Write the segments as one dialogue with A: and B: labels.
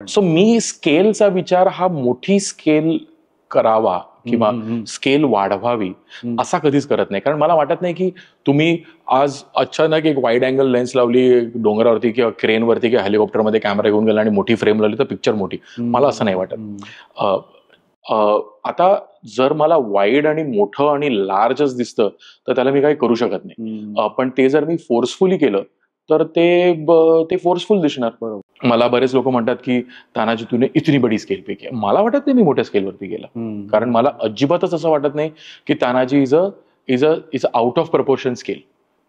A: So मी स्केलचा विचार हा मोठी स्केल करावा किंवा स्केल वाढवावी असा कधीच करत नाही. कारण मला वाटत नाही की तुम्ही आज अचानक एक वाईड अँगल लेन्स लावली डोंगरावरती किंवा क्रेनवरती किंवा हेलिकॉप्टरमध्ये कॅमेरा घेऊन गेला आणि मोठी फ्रेम लावली तर पिक्चर मोठी. मला असं नाही वाटत. आता जर मला वाईड आणि मोठं आणि लार्जच दिसतं तर त्याला मी काही करू शकत नाही. पण ते जर मी फोर्सफुली केलं तर ते फोर्सफुल दिसणार. मला बरेच लोक म्हणतात की तानाजी तूने इतनी बडी स्केल पे किया. मला वाटत नाही मी मोठ्या स्केलवरती गेला. कारण मला अजिबातच असं वाटत नाही की Tanaji is a out of proportion scale.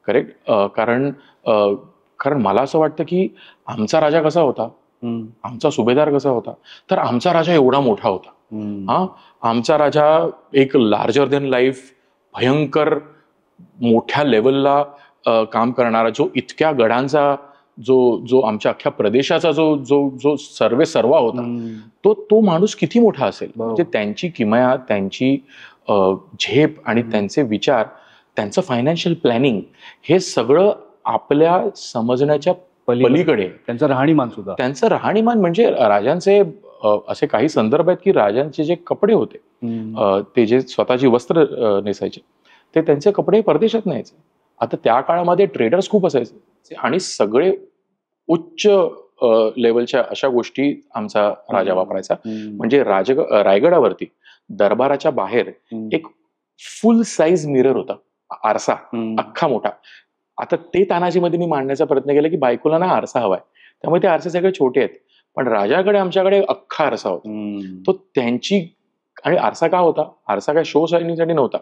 A: Correct. कारण मला असं वाटतं की आमचा राजा कसा होता, आमचा सुभेदार कसा होता, तर आमचा राजा एवढा मोठा होता. आमचा राजा एक लार्जर देन लाईफ भयंकर मोठ्या लेवलला काम करणारा, जो इतक्या गडांचा जो आमच्या अख्ख्या प्रदेशाचा जो जो जो सर्वा होता, तो माणूस किती मोठा असेल. म्हणजे त्यांची किमया, त्यांची झेप आणि त्यांचे विचार, त्यांचं फायनान्शियल प्लॅनिंग हे सगळं आपल्या समजण्याच्या पलीकडे.
B: त्यांचं
A: राहणीमान म्हणजे राजांचे असे काही संदर्भ आहेत की राजांचे जे कपडे होते, ते जे स्वतःची वस्त्र नेसायचे, ते त्यांचे कपडे परदेशात न्यायचे. आता त्या काळामध्ये ट्रेडर्स खूप असायचे आणि सगळे उच्च लेवलच्या अशा गोष्टी आमचा राजा वापरायचा. म्हणजे रायगडावरती दरबाराच्या बाहेर एक फुल साईज मिरर होता, आरसा अख्खा मोठा. आता ते तानाजीमध्ये मी मांडण्याचा प्रयत्न केला की बायकोला ना आरसा हवाय, त्यामुळे ते आरसे सगळे छोटे आहेत. पण राजाकडे आमच्याकडे अख्खा आरसा होता. तो त्यांची. आणि आरसा का होता? आरसा काय शो साठी नव्हता.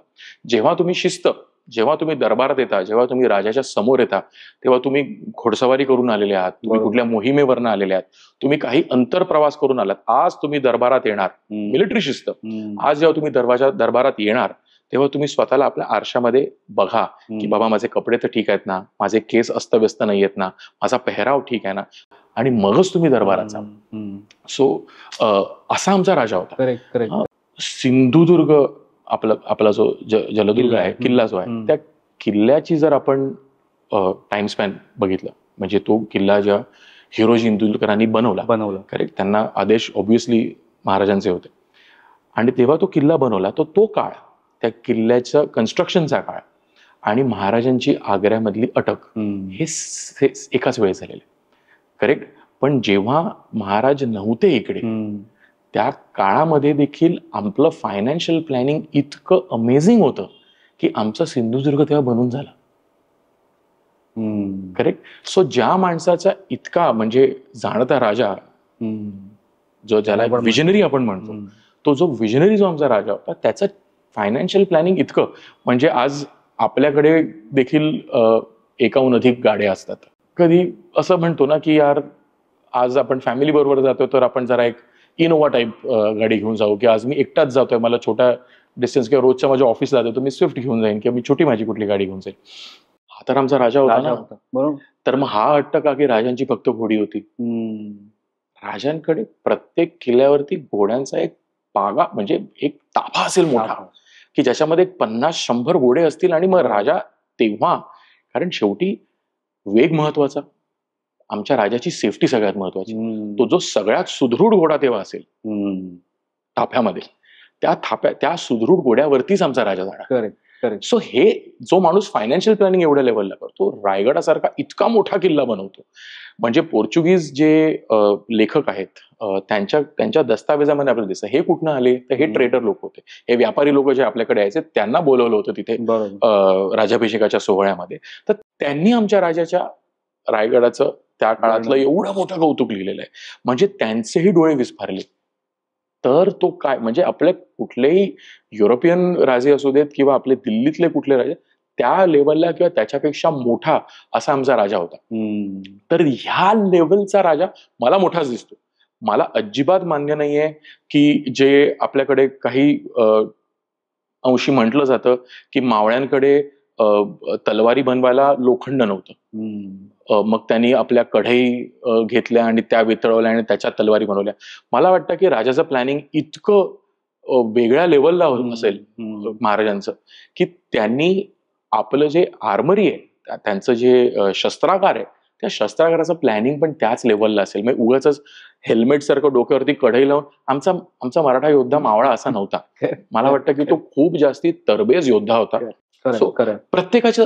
A: जेव्हा तुम्ही दरबारात येता, जेव्हा तुम्ही राजाच्या समोर येता, तेव्हा तुम्ही घोडसवारी करून आलेले आहात, तुम्ही कुठल्या मोहिमेवरनं आलेले आहात, तुम्ही काही अंतर प्रवास करून आलात, आज तुम्ही दरबारात येणार, मिलिटरी शिस्त. आज जेव्हा तुम्ही दरबारात येणार तेव्हा तुम्ही स्वतःला आपल्या आरशामध्ये बघा की बाबा माझे कपडे तर ठीक आहेत ना, माझे केस अस्तव्यस्त नाही आहेत ना, माझा पेहराव ठीक आहे ना, आणि मगच तुम्ही दरबारात जा. सो असा आमचा राजा होता. सिंधुदुर्ग आपला जो जलदुर्ग आहे, किल्ला जो आहे, त्या किल्ल्याची जर आपण टाइम स्पॅन बघितलं, म्हणजे तो किल्ला ज्या हिरोजी इंदुलकरांनी बनवला. करेक्ट. त्यांना आदेश ऑब्व्हियसली महाराजांचे होते आणि तेव्हा तो किल्ला बनवला. तो काळ, त्या किल्ल्याचं कन्स्ट्रक्शनचा काळ आणि महाराजांची आग्र्यामधली अटक हे एकाच वेळेस झालेले. करेक्ट. पण जेव्हा महाराज नव्हते इकडे, त्या काळामध्ये देखील आपलं फायनान्शियल प्लॅनिंग इतकं अमेझिंग होतं की आमचा सिंधुदुर्ग तेव्हा बनून झाला. करेक्ट. सो ज्या माणसाचा इतका म्हणजे जाणता राजा, जो ज्याला विजनरी आपण म्हणतो, तो जो विजनरी जो आमचा राजा होता, त्याचं फायनान्शियल प्लॅनिंग इतकं, म्हणजे आज आपल्याकडे देखील एकाहून अधिक गाड्या असतात. कधी असं म्हणतो ना की यार आज आपण फॅमिली बरोबर जातो तर आपण जरा एक इनोवा टाईप गाडी घेऊन जाऊ, की आज मी एकटाच जातोय, मला छोटा डिस्टन्स किंवा रोजच्या माझ्या ऑफिसला जातो, मी स्विफ्ट घेऊन जाईन किंवा मी छोटी माझी कुठली गाडी घेऊन जाईल. हा तर आमचा राजा होता ना.
B: बरोबर.
A: तर मग हा हट्ट का की राजांची फक्त घोडी होती? राजांकडे प्रत्येक किल्ल्यावरती घोड्यांचा एक पागा म्हणजे एक ताफा असेल मोठा, की ज्याच्यामध्ये 50-100 घोडे असतील. आणि मग राजा तेव्हा, कारण शेवटी वेग महत्वाचा, आमच्या राजाची सेफ्टी सगळ्यात महत्वाची. तो जो सगळ्यात सुदृढ घोडा तेव्हा असेल ताफ्यामध्ये, त्या सुदृढ घोड्यावरतीच आमचा राजा जाणार. सो हे जो माणूस फायनान्शियल प्लॅनिंग एवढ्या लेवलला करतो, रायगडासारखा इतका मोठा किल्ला बनवतो, म्हणजे पोर्चुगीज जे लेखक आहेत त्यांच्या दस्तावेजामध्ये आपल्याला दिसतं. हे कुठनं आले तर हे ट्रेडर लोक होते, हे व्यापारी लोक जे आपल्याकडे यायचे, त्यांना बोलवलं होतं तिथे राज्याभिषेकाच्या सोहळ्यामध्ये. तर त्यांनी आमच्या राजाच्या रायगडाचं त्या काळातलं एवढं मोठं कौतुक लिहिलेलं आहे, म्हणजे त्यांचेही डोळे विस्फारले. तर तो काय, म्हणजे आपले कुठलेही युरोपियन राजे असू देत किंवा आपले दिल्लीतले कुठले राजे, त्या लेवलला किंवा त्याच्यापेक्षा मोठा असा आमचा राजा होता. तर ह्या लेवलचा राजा मला मोठाच दिसतो. मला अजिबात मान्य नाहीये की जे आपल्याकडे काही अंशी म्हटलं जातं की मावळ्यांकडे तलवारी बनवायला लोखंड नव्हतं, मग त्यांनी आपल्या कढई घेतल्या आणि त्या वितळवल्या आणि त्याच्या तलवारी बनवल्या. मला वाटतं की राजाचं प्लॅनिंग इतकं वेगळ्या लेवलला असेल महाराजांचं, की त्यांनी आपलं जे आर्मरी आहे, त्यांचं जे शस्त्रागार आहे, त्या शस्त्रागाराचं प्लॅनिंग पण त्याच लेवलला असेल. म्हणजे उगाच हेल्मेट सारखं डोक्यावरती कढई लावून आमचा मराठा योद्धा मावळा असा नव्हता. मला वाटतं की तो खूप जास्ती तरबेज योद्धा होता. सो प्रत्येकाच्या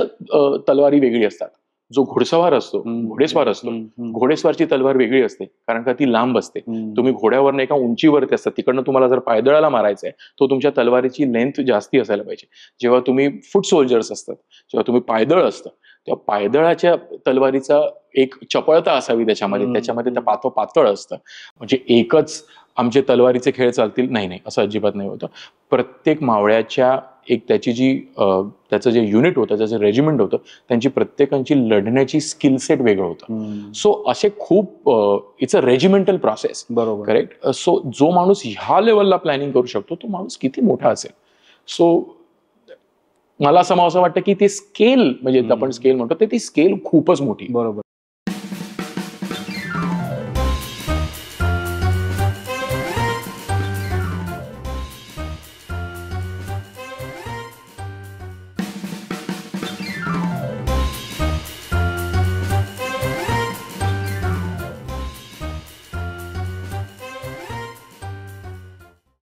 A: तलवारी वेगळी असतात. जो घोडसवार असतो, घोडेस्वार असतो, घोडेस्वारची तलवार वेगळी असते, कारण का ती लांब असते. तुम्ही घोड्यावर एका उंचीवरती असतात, तिकडनं तुम्हाला जर पायदळाला मारायचंय, तो तुमच्या तलवारीची लेंथ जास्ती असायला पाहिजे. जेव्हा तुम्ही फूट सोल्जर्स असतात, जेव्हा तुम्ही पायदळ असतं, तेव्हा पायदळाच्या तलवारीचा एक चपळता असावी त्याच्यामध्ये त्या पातळ असतं. म्हणजे एकच आमचे तलवारीचे खेळ चालतील, नाही असं अजिबात नाही होतं. प्रत्येक मावळ्याच्या एक त्याचं जे युनिट होतं, त्याचं रेजिमेंट होतं, त्यांची प्रत्येकांची लढण्याची स्किल सेट वेगळं होतं. सो असे खूप इट्स अ रेजिमेंटल प्रोसेस.
B: बरोबर,
A: करेक्ट. सो जो माणूस ह्या लेवलला प्लॅनिंग करू शकतो, तो माणूस किती मोठा असेल. सो मला असं वाटतं की ते स्केल, म्हणजे आपण स्केल म्हणतो, ती स्केल खूपच मोठी.
B: बरोबर.